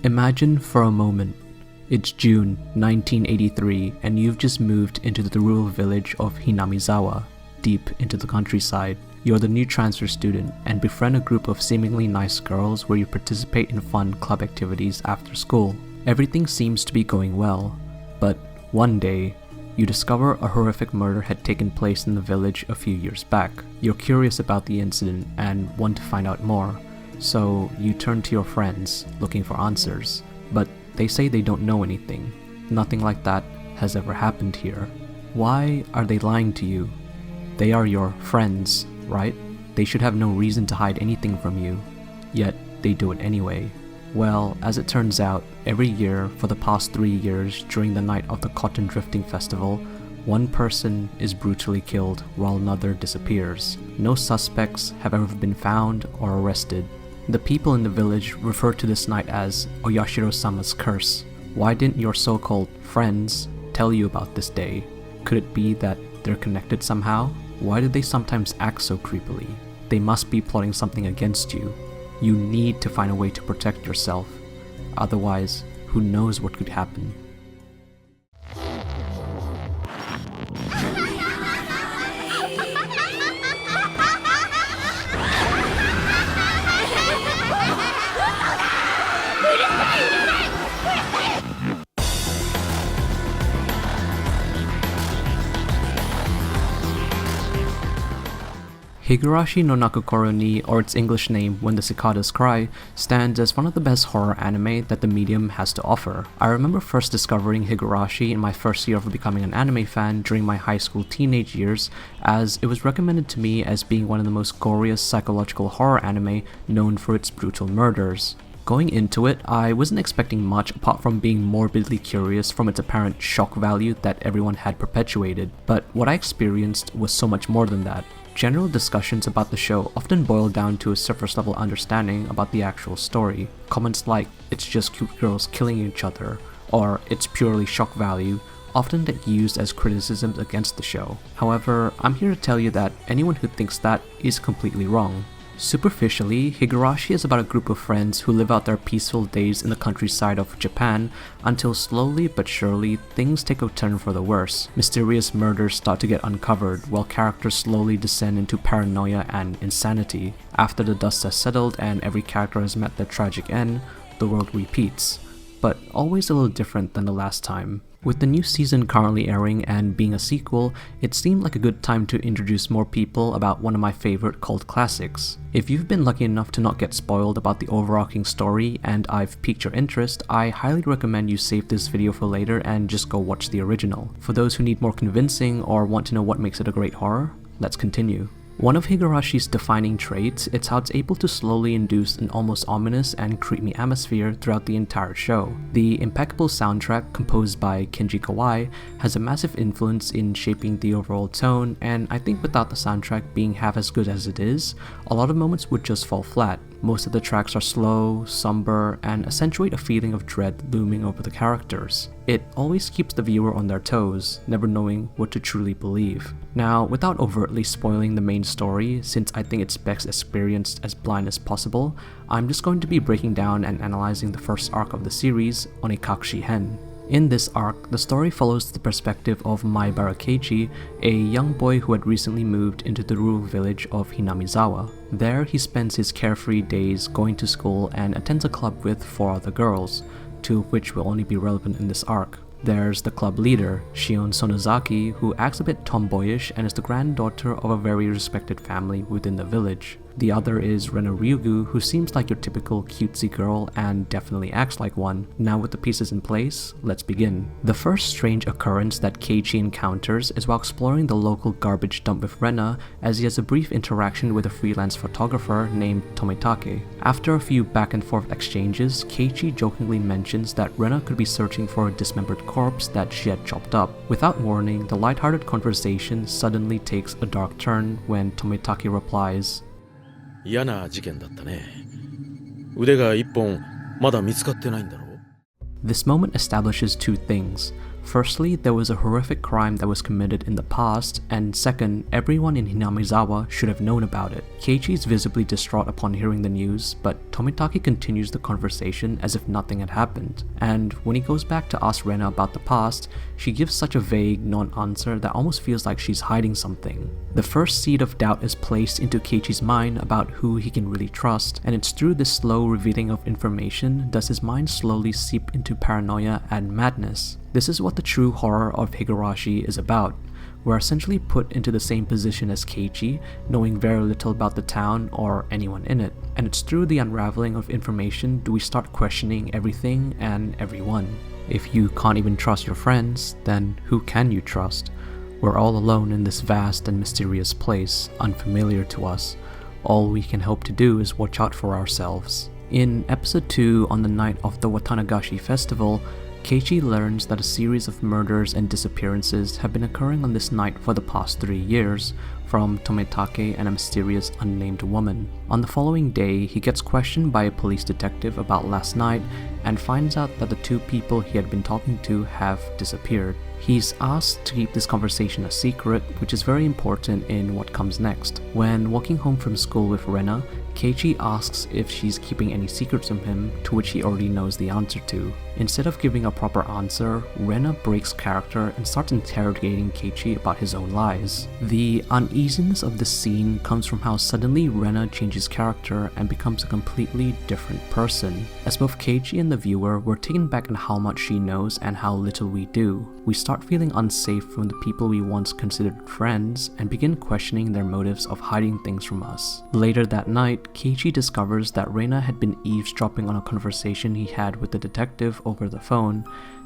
Imagine for a moment, it's June 1983 and you've just moved into the rural village of Hinamizawa, deep into the countryside. You're the new transfer student and befriend a group of seemingly nice girls where you participate in fun club activities after school. Everything seems to be going well, but one day, you discover a horrific murder had taken place in the village a few years back. You're curious about the incident and want to find out more, so you turn to your friends looking for answers, but they say they don't know anything. Nothing like that has ever happened here. Why are they lying to you? They are your friends, right? They should have no reason to hide anything from you, yet they do it anyway. Well, as it turns out, every year for the past 3 years during the night of the Cotton Drifting Festival, one person is brutally killed while another disappears. No suspects have ever been found or arrested. The people in the village refer to this night as Oyashiro-sama's curse. Why didn't your so-called friends tell you about this day? Could it be that they're connected somehow? Why do they sometimes act so creepily? They must be plotting something against you. You need to find a way to protect yourself. Otherwise, who knows what could happen. Higurashi no Naku Koro ni, or its English name When the Cicadas Cry, stands as one of the best horror anime that the medium has to offer. I remember first discovering Higurashi in my first year of becoming an anime fan during my high school teenage years, as it was recommended to me as being one of the most goriest psychological horror anime known for its brutal murders. Going into it, I wasn't expecting much apart from being morbidly curious from its apparent shock value that everyone had perpetuated, but what I experienced was so much more than that. General discussions about the show often boil down to a surface level understanding about the actual story. Comments like, it's just cute girls killing each other, or it's purely shock value, often get used as criticisms against the show. However, I'm here to tell you that anyone who thinks that is completely wrong. Superficially, Higurashi is about a group of friends who live out their peaceful days in the countryside of Japan until slowly but surely things take a turn for the worse. Mysterious murders start to get uncovered while characters slowly descend into paranoia and insanity. After the dust has settled and every character has met their tragic end, the world repeats, but always a little different than the last time. With the new season currently airing and being a sequel, it seemed like a good time to introduce more people about one of my favorite cult classics. If you've been lucky enough to not get spoiled about the overarching story and I've piqued your interest, I highly recommend you save this video for later and just go watch the original. For those who need more convincing or want to know what makes it a great horror, let's continue. One of Higurashi's defining traits is how it's able to slowly induce an almost ominous and creepy atmosphere throughout the entire show. The impeccable soundtrack composed by Kenji Kawai has a massive influence in shaping the overall tone, and I think without the soundtrack being half as good as it is, a lot of moments would just fall flat. Most of the tracks are slow, somber, and accentuate a feeling of dread looming over the characters. It always keeps the viewer on their toes, never knowing what to truly believe. Now, without overtly spoiling the main story, since I think it's best experienced as blind as possible, I'm just going to be breaking down and analyzing the first arc of the series, Onikakushi Hen. In this arc, the story follows the perspective of Maibara Keiichi, a young boy who had recently moved into the rural village of Hinamizawa. There, he spends his carefree days going to school and attends a club with 4 other girls, 2 of which will only be relevant in this arc. There's the club leader, Shion Sonozaki, who acts a bit tomboyish and is the granddaughter of a very respected family within the village. The other is Rena Ryugu, who seems like your typical cutesy girl and definitely acts like one. Now with the pieces in place, let's begin. The first strange occurrence that Keiichi encounters is while exploring the local garbage dump with Rena, as he has a brief interaction with a freelance photographer named Tomitake. After a few back and forth exchanges, Keiichi jokingly mentions that Rena could be searching for a dismembered corpse that she had chopped up. Without warning, the lighthearted conversation suddenly takes a dark turn when Tomitake replies, 嫌な事件だったね。腕が1本まだ見つかってないんだろう? This moment establishes 2 things. Firstly, there was a horrific crime that was committed in the past, and second, everyone in Hinamizawa should have known about it. Keiichi is visibly distraught upon hearing the news, but Tomitake continues the conversation as if nothing had happened. And when he goes back to ask Rena about the past, she gives such a vague, non-answer that almost feels like she's hiding something. The first seed of doubt is placed into Keiichi's mind about who he can really trust, and it's through this slow revealing of information does his mind slowly seep into paranoia and madness. This is what the true horror of Higurashi is about. We're essentially put into the same position as Keiichi, knowing very little about the town or anyone in it. And it's through the unraveling of information do we start questioning everything and everyone. If you can't even trust your friends, then who can you trust? We're all alone in this vast and mysterious place, unfamiliar to us. All we can hope to do is watch out for ourselves. In episode 2, on the night of the Watanagashi festival, Keiichi learns that a series of murders and disappearances have been occurring on this night for the past 3 years, from Tomitake and a mysterious unnamed woman. On the following day, he gets questioned by a police detective about last night and finds out that the 2 people he had been talking to have disappeared. He's asked to keep this conversation a secret, which is very important in what comes next. When walking home from school with Rena, Keiichi asks if she's keeping any secrets from him, to which he already knows the answer to. Instead of giving a proper answer, Rena breaks character and starts interrogating Keiichi about his own lies. The uneasiness of this scene comes from how suddenly Rena changes character and becomes a completely different person. As both Keiichi and the viewer, we're taken back on how much she knows and how little we do. We start feeling unsafe from the people we once considered friends and begin questioning their motives of hiding things from us. Later that night, Keiichi discovers that Reina had been eavesdropping on a conversation he had with the detective over the phone,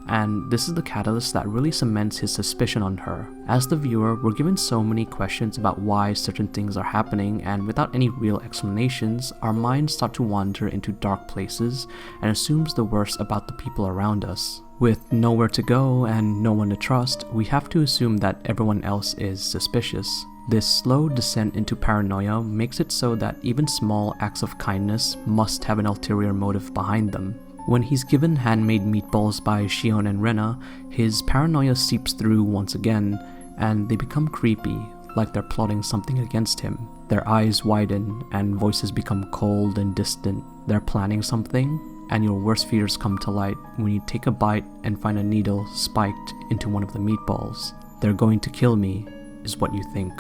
and this is the catalyst that really cements his suspicion on her. As the viewer, we're given so many questions about why certain things are happening, and without any real explanations, our minds start to wander into dark places and assumes the worst about the people around us. With nowhere to go and no one to trust, we have to assume that everyone else is suspicious. This slow descent into paranoia makes it so that even small acts of kindness must have an ulterior motive behind them. When he's given handmade meatballs by Shion and Rena, his paranoia seeps through once again, and they become creepy, like they're plotting something against him. Their eyes widen, and voices become cold and distant. They're planning something, and your worst fears come to light when you take a bite and find a needle spiked into one of the meatballs. They're going to kill me, is what you think.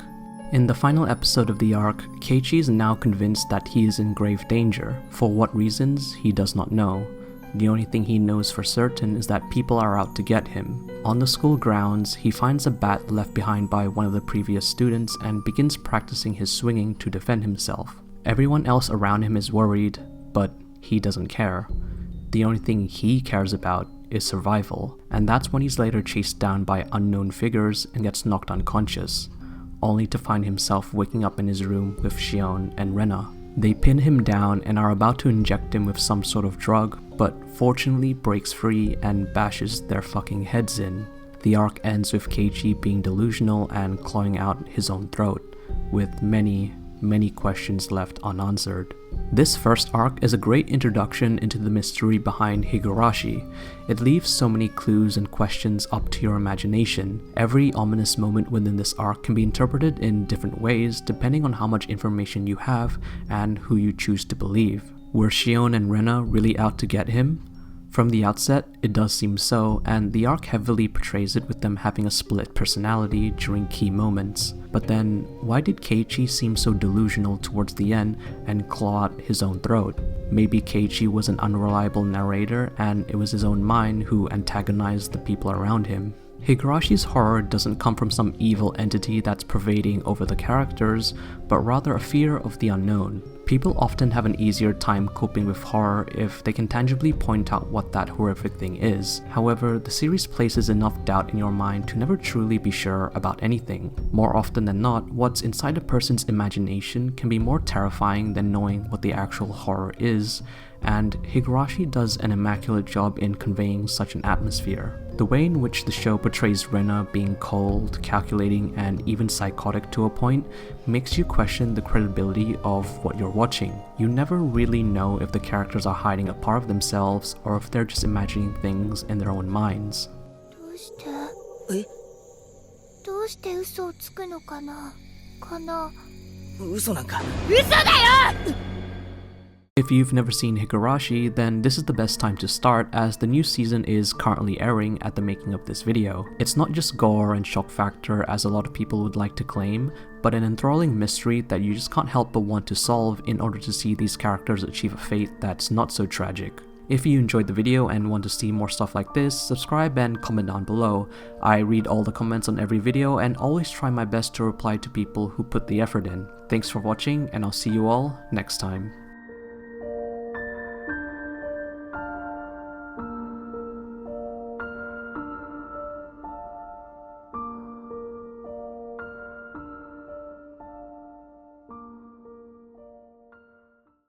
In the final episode of the arc, Keiichi is now convinced that he is in grave danger. For what reasons, he does not know. The only thing he knows for certain is that people are out to get him. On the school grounds, he finds a bat left behind by one of the previous students and begins practicing his swinging to defend himself. Everyone else around him is worried, but he doesn't care. The only thing he cares about is survival, and that's when he's later chased down by unknown figures and gets knocked unconscious, only to find himself waking up in his room with Shion and Rena. They pin him down and are about to inject him with some sort of drug, but fortunately breaks free and bashes their fucking heads in. The arc ends with Keiichi being delusional and clawing out his own throat, with many questions left unanswered. This first arc is a great introduction into the mystery behind Higurashi. It leaves so many clues and questions up to your imagination. Every ominous moment within this arc can be interpreted in different ways depending on how much information you have and who you choose to believe. Were Shion and Rena really out to get him? From the outset, it does seem so, and the arc heavily portrays it with them having a split personality during key moments. But then, why did Keiichi seem so delusional towards the end and claw out his own throat? Maybe Keiichi was an unreliable narrator and it was his own mind who antagonized the people around him. Higurashi's horror doesn't come from some evil entity that's pervading over the characters, but rather a fear of the unknown. People often have an easier time coping with horror if they can tangibly point out what that horrific thing is. However, the series places enough doubt in your mind to never truly be sure about anything. More often than not, what's inside a person's imagination can be more terrifying than knowing what the actual horror is, and Higurashi does an immaculate job in conveying such an atmosphere. The way in which the show portrays Rena being cold, calculating, and even psychotic to a point makes you question the credibility of what you're watching. You never really know if the characters are hiding a part of themselves or if they're just imagining things in their own minds. うしてえどうして嘘をつくのかな嘘なんか。 If you've never seen Higurashi, then this is the best time to start as the new season is currently airing at the making of this video. It's not just gore and shock factor as a lot of people would like to claim, but an enthralling mystery that you just can't help but want to solve in order to see these characters achieve a fate that's not so tragic. If you enjoyed the video and want to see more stuff like this, subscribe and comment down below. I read all the comments on every video and always try my best to reply to people who put the effort in. Thanks for watching and I'll see you all next time.